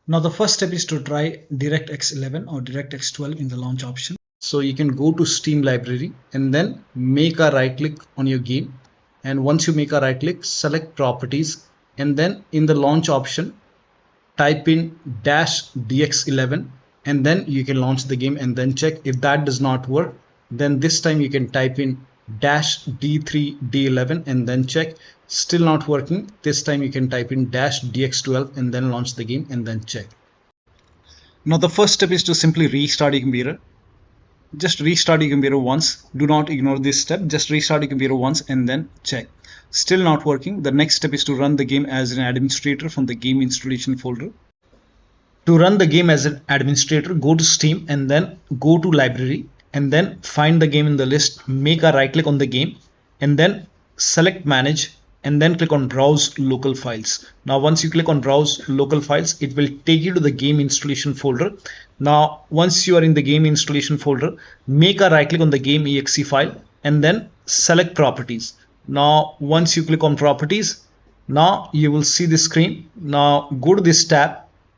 Now the first step is to try DirectX 11 or DirectX 12 in the launch option. So you can go to Steam library and then make a right click on your game, and once you make a right click, select properties, and then in the launch option type in -dx11, and then you can launch the game and then check. If that does not work, then this time you can type in -d3d11 and then check. Still not working, this time you can type in -dx12 and then launch the game and then check. Now the first step is to simply restart your computer. Just restart your computer once. Do not ignore this step. Just restart your computer once and then check. Still not working. The next step is to run the game as an administrator from the game installation folder. To run the game as an administrator, go to Steam and then go to library and then find the game in the list. Make a right click on the game and then select manage and then click on browse local files. Now once you click on browse local files, it will take you to the game installation folder. Now once you are in the game installation folder, make a right click on the game exe file and then select properties. Now once you click on properties, now you will see the screen. Now go to this tab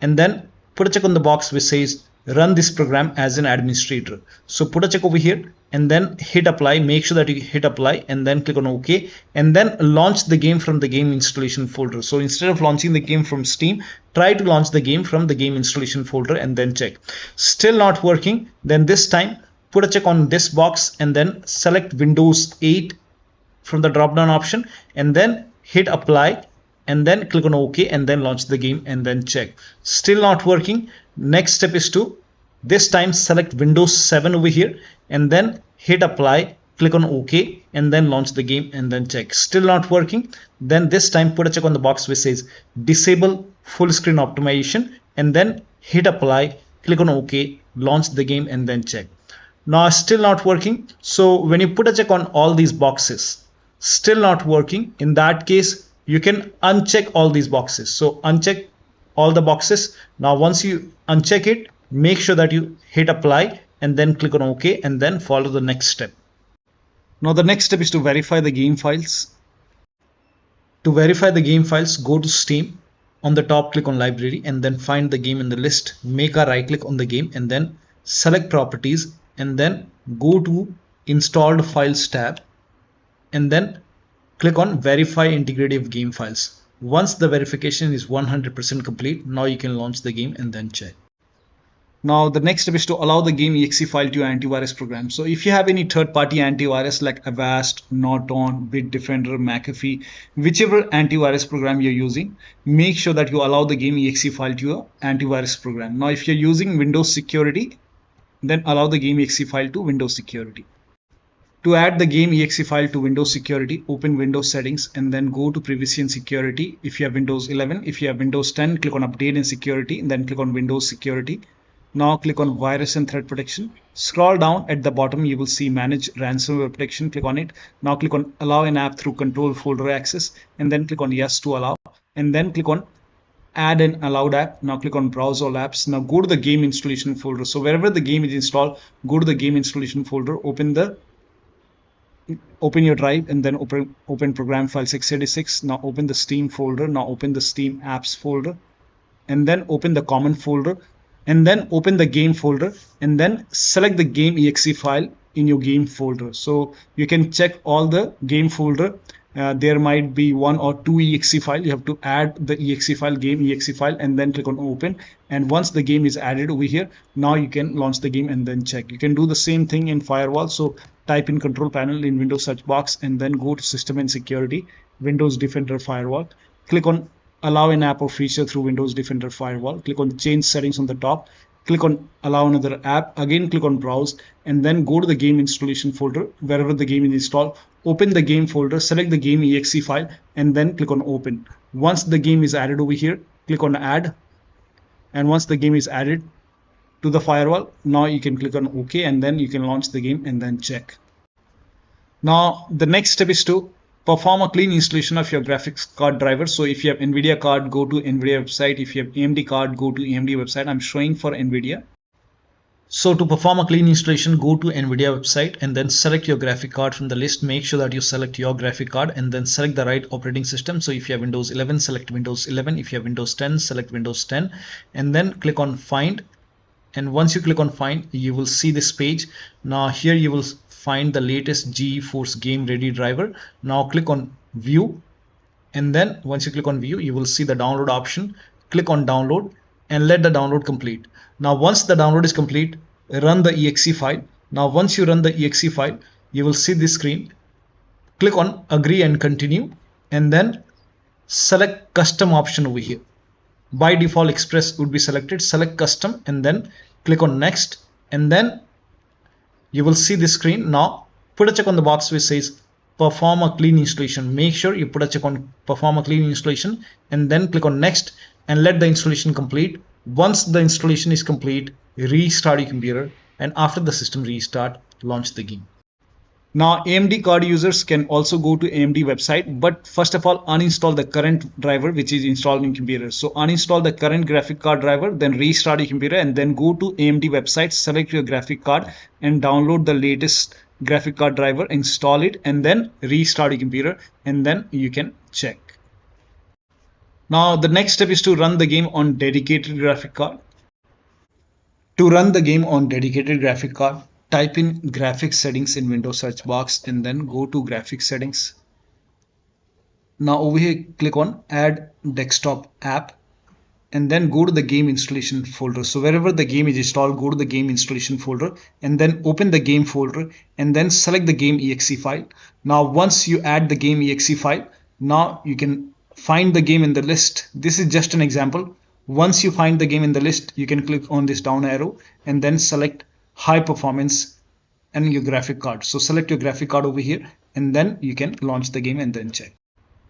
and then put a check on the box which says run this program as an administrator. So put a check over here and then hit apply. Make sure that you hit apply and then click on OK and then launch the game from the game installation folder. So instead of launching the game from Steam, try to launch the game from the game installation folder and then check. Still not working, then this time put a check on this box and then select Windows 8 from the drop down option and then hit apply and then click on OK and then launch the game and then check. Still not working. Next step is to this time select Windows 7 over here and then hit apply, click on OK and then launch the game and then check. Still not working. Then this time put a check on the box which says disable full screen optimization and then hit apply, click on OK, launch the game and then check. Now still not working. So when you put a check on all these boxes, still not working, in that case you can uncheck all these boxes. So uncheck all the boxes. Now once you uncheck it, make sure that you hit apply and then click on OK and then follow the next step. Now the next step is to verify the game files. To verify the game files, go to Steam. On the top, click on library and then find the game in the list. Make a right click on the game and then select properties and then go to installed files tab and then click on verify integrity of game files. Once the verification is 100% complete, now you can launch the game and then check. Now the next step is to allow the game exe file to your antivirus program. So if you have any third-party antivirus like Avast, Norton, Bitdefender, McAfee, whichever antivirus program you're using, make sure that you allow the game exe file to your antivirus program. Now if you're using Windows Security, then allow the game exe file to Windows Security. To add the game exe file to Windows Security, open Windows Settings and then go to Privacy and Security. If you have Windows 11, if you have Windows 10, click on Update and Security and then click on Windows Security. Now click on Virus and Threat Protection. Scroll down at the bottom, you will see Manage Ransomware Protection. Click on it. Now click on Allow an app through Control Folder Access and then click on Yes to allow and then click on Add an allowed app. Now click on Browse all apps. Now go to the game installation folder. So wherever the game is installed, go to the game installation folder, open your drive and then open program file 686. Now open the Steam folder. Now open the Steam apps folder and then open the common folder and then open the game folder and then select the game exe file in your game folder. So you can check all the game folder. There might be 1 or 2 exe file. You have to add the exe file, game exe file, and then click on open. And once the game is added over here, now you can launch the game and then check. You can do the same thing in firewall. So type in control panel in Windows search box and then go to system and security, Windows Defender Firewall. Click on allow an app or feature through Windows Defender Firewall. Click on change settings on the top. Click on allow another app. Again click on browse and then go to the game installation folder wherever the game is installed. Open the game folder, select the game exe file and then click on open. Once the game is added over here, click on add. And once the game is added to the firewall, now you can click on OK and then you can launch the game and then check. Now the next step is to perform a clean installation of your graphics card driver. So if you have NVIDIA card, go to NVIDIA website. If you have AMD card, go to AMD website. I'm showing for NVIDIA. So to perform a clean installation, go to NVIDIA website and then select your graphic card from the list. Make sure that you select your graphic card and then select the right operating system. So if you have Windows 11, select Windows 11. If you have Windows 10, select Windows 10 and then click on Find. And once you click on Find, you will see this page. Now here you will find the latest GeForce Game Ready driver. Now click on View, and then once you click on View, you will see the download option. Click on Download and let the download complete. Now once the download is complete, run the exe file. Now once you run the exe file, you will see this screen. Click on Agree and Continue and then select Custom option over here. By default Express would be selected. Select Custom and then click on Next, and then you will see this screen. Now put a check on the box which says perform a clean installation. Make sure you put a check on perform a clean installation and then click on Next and let the installation complete. Once the installation is complete, restart your computer, and after the system restart, launch the game. Now AMD card users can also go to AMD website, but first of all uninstall the current driver which is installed in computer. So uninstall the current graphic card driver, then restart your computer and then go to AMD website, select your graphic card and download the latest graphic card driver, install it and then restart your computer, and then you can check. Now the next step is to run the game on dedicated graphic card. To run the game on dedicated graphic card, type in graphics settings in Windows search box and then go to graphics settings. Now over here click on add desktop app and then go to the game installation folder. So wherever the game is installed, go to the game installation folder and then open the game folder and then select the game exe file. Now once you add the game exe file, now you can find the game in the list. This is just an example. Once you find the game in the list, you can click on this down arrow and then select high performance and your graphic card. So select your graphic card over here and then you can launch the game and then check.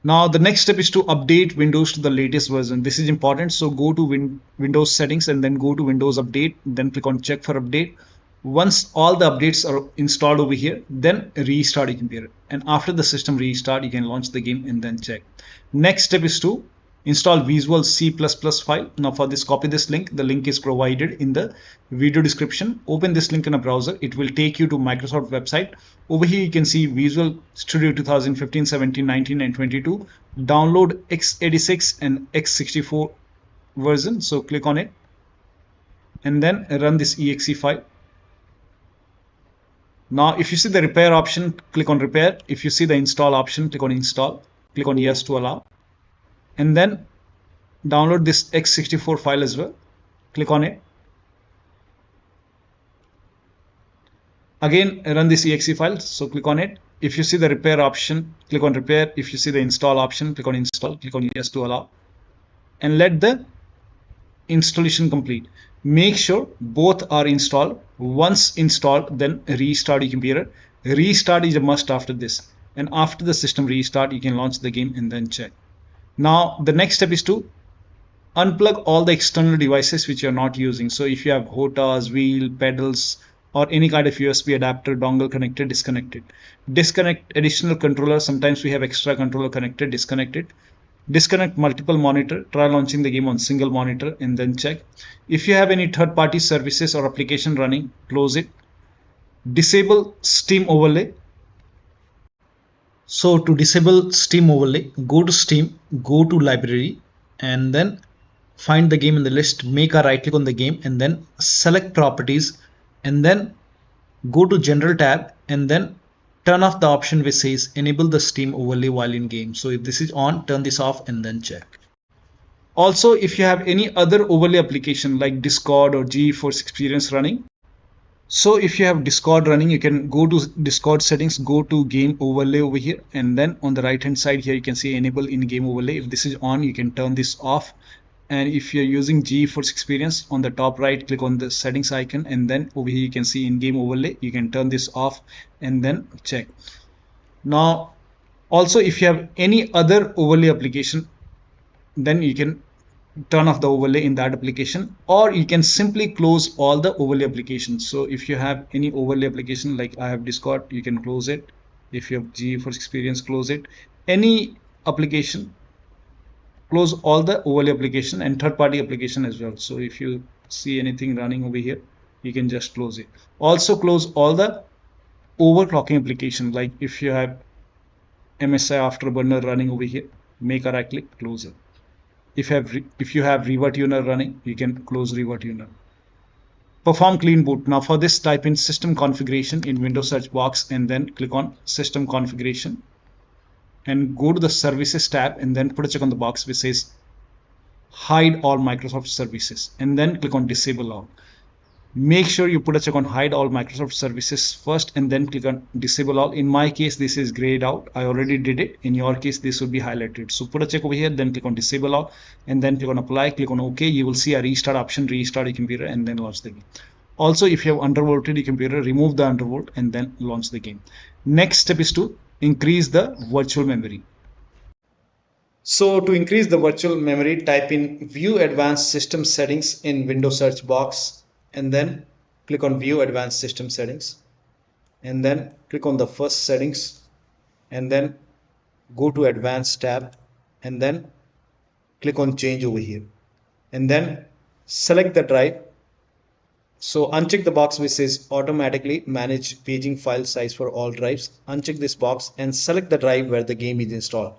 Now the next step is to update Windows to the latest version. This is important. So go to Windows settings and then go to Windows update, then click on check for update. Once all the updates are installed over here, then restart your computer, and after the system restart you can launch the game and then check. Next step is to install Visual C++ file. Now for this, copy this link. The link is provided in the video description. Open this link in a browser. It will take you to Microsoft website. Over here you can see Visual Studio 2015, 17, 19 and 22. Download x86 and x64 version. So click on it and then run this exe file. Now if you see the repair option, click on repair. If you see the install option, click on install. Click on yes to allow. And then download this x64 file as well. Click on it. Again run this exe file, so click on it. If you see the repair option, click on repair. If you see the install option, click on install. Click on yes to allow and let the installation complete. Make sure both are installed. Once installed, then restart your computer. Restart is a must after this, and after the system restart you can launch the game and then check. Now the next step is to unplug all the external devices which you are not using. So if you have HOTAs, wheel, pedals or any kind of USB adapter, dongle connected, disconnect it. Disconnect additional controller. Sometimes we have extra controller connected, disconnect it. Disconnect multiple monitor. Try launching the game on single monitor and then check. If you have any third-party services or application running, close it. Disable Steam overlay. So to disable Steam overlay, go to Steam, go to library and then find the game in the list. Make a right click on the game and then select properties and then go to general tab and then turn off the option which says enable the Steam overlay while in game. So if this is on, turn this off and then check. Also, if you have any other overlay application like Discord or GeForce Experience running, so if you have Discord running, you can go to Discord settings, go to game overlay over here, and then on the right hand side here you can see enable in game overlay. If this is on, you can turn this off. And if you're using GeForce Experience, on the top right click on the settings icon and then over here you can see in game overlay. You can turn this off and then check. Now also if you have any other overlay application, then you can turn off the overlay in that application, or you can simply close all the overlay applications. So if you have any overlay application like I have Discord, you can close it. If you have GeForce Experience, close it. Any application, close all the overlay application and third-party application as well. So if you see anything running over here, you can just close it. Also close all the overclocking application, like if you have MSI Afterburner running over here, make a right click, close it. If you have ReverTuner running, you can close ReverTuner. Perform clean boot. Now for this, type in system configuration in Windows search box and then click on system configuration and go to the services tab and then put a check on the box which says hide all Microsoft services and then click on disable all. Make sure you put a check on hide all Microsoft services first and then click on disable all. In my case, this is grayed out. I already did it. In your case, this would be highlighted. So put a check over here, then click on disable all and then click on apply, click on OK. You will see a restart option, restart your computer and then launch the game. Also, if you have undervolted your computer, remove the undervolt and then launch the game. Next step is to increase the virtual memory. So to increase the virtual memory, type in view advanced system settings in Windows search box and then click on view advanced system settings and then click on the first settings and then go to advanced tab and then click on change over here and then select the drive. So uncheck the box which says automatically manage paging file size for all drives. Uncheck this box and select the drive where the game is installed.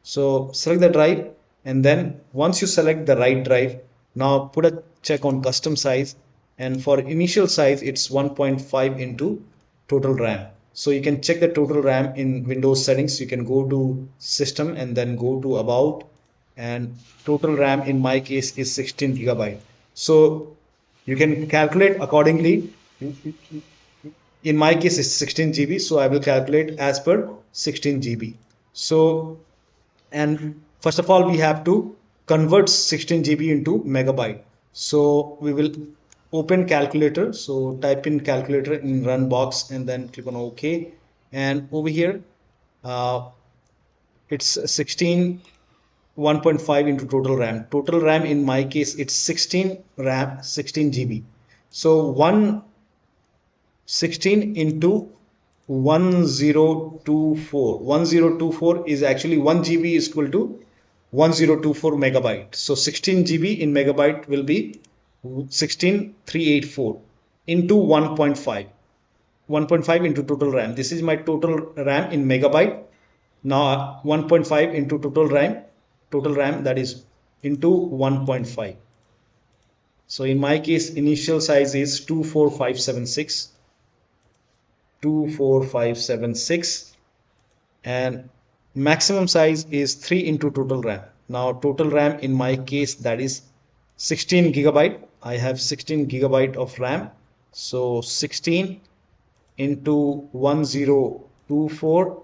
So select the drive and then once you select the right drive, now put a check on custom size, and for initial size it's 1.5 into total RAM. So you can check the total RAM in Windows settings. You can go to system and then go to about, and total RAM in my case is 16 GB. So you can calculate accordingly. In my case it's 16 GB, so I will calculate as per 16 GB. So, and first of all we have to convert 16 GB into megabyte. So we will open calculator. So type in calculator in run box and then click on OK, and over here it's 16 1.5 into total RAM. Total RAM in my case it's 16 RAM 16 GB. So 16 into 1024 is actually 1 GB is equal to 1024 megabyte. So 16 GB in megabyte will be 16384 into 1.5 into total RAM. This is my total RAM in megabyte. Now 1.5 into total RAM, that is into 1.5. So in my case initial size is 24576 and maximum size is 3 into total RAM. Now total RAM in my case that is 16 GB. I have 16 GB of RAM. So 16 into 1024.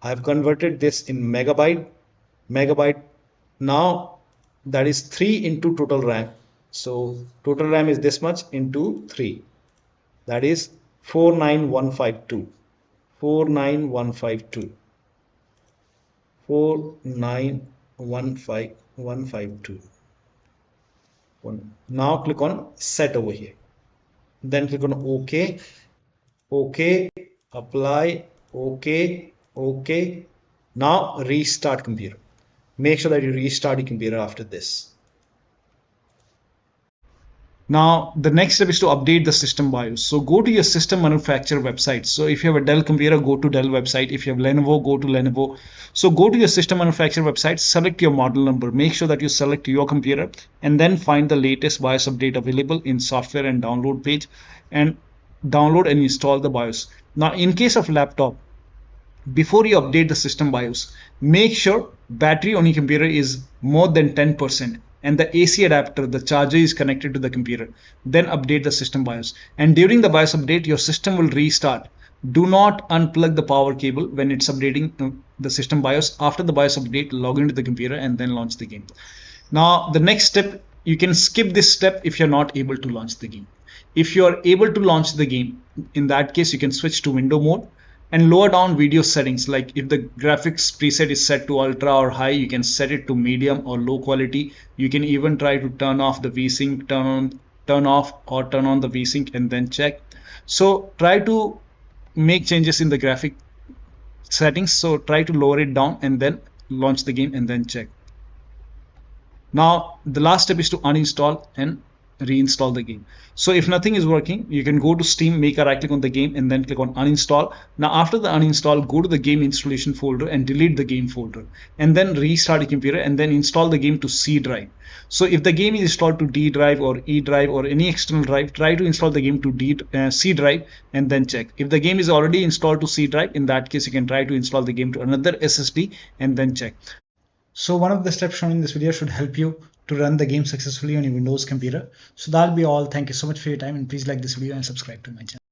I have converted this in megabyte. Now that is 3 into total RAM. So total RAM is this much into 3. That is 49152. 49152. Now click on set over here. Then click on OK. OK. Apply. OK. OK. Now restart computer. Make sure that you restart your computer after this. Now the next step is to update the system BIOS. So go to your system manufacturer website. So if you have a Dell computer, go to Dell website. If you have Lenovo, go to Lenovo. So go to your system manufacturer website, select your model number, make sure that you select your computer and then find the latest BIOS update available in software and download page and download and install the BIOS. Now in case of laptop, before you update the system BIOS, make sure battery on your computer is more than 10% and the AC adapter, the charger, is connected to the computer. Then update the system BIOS. And during the BIOS update, your system will restart. Do not unplug the power cable when it's updating the system BIOS. After the BIOS update, log into the computer and then launch the game. Now the next step, you can skip this step if you're not able to launch the game. If you are able to launch the game, in that case you can switch to window mode and lower down video settings. Like if the graphics preset is set to ultra or high, you can set it to medium or low quality. You can even try to turn off the VSync, turn off or turn on the VSync and then check. So try to make changes in the graphic settings. So try to lower it down and then launch the game and then check. Now the last step is to uninstall and reinstall the game. So if nothing is working, you can go to Steam, make a right click on the game, and then click on uninstall. Now after the uninstall, go to the game installation folder and delete the game folder, and then restart your computer and then install the game to C drive. So if the game is installed to D drive or E drive or any external drive, try to install the game to C drive and then check. If the game is already installed to C drive, in that case you can try to install the game to another SSD and then check. So one of the steps shown in this video should help you to run the game successfully on your Windows computer. So that'll be all. Thank you so much for your time, and please like this video and subscribe to my channel.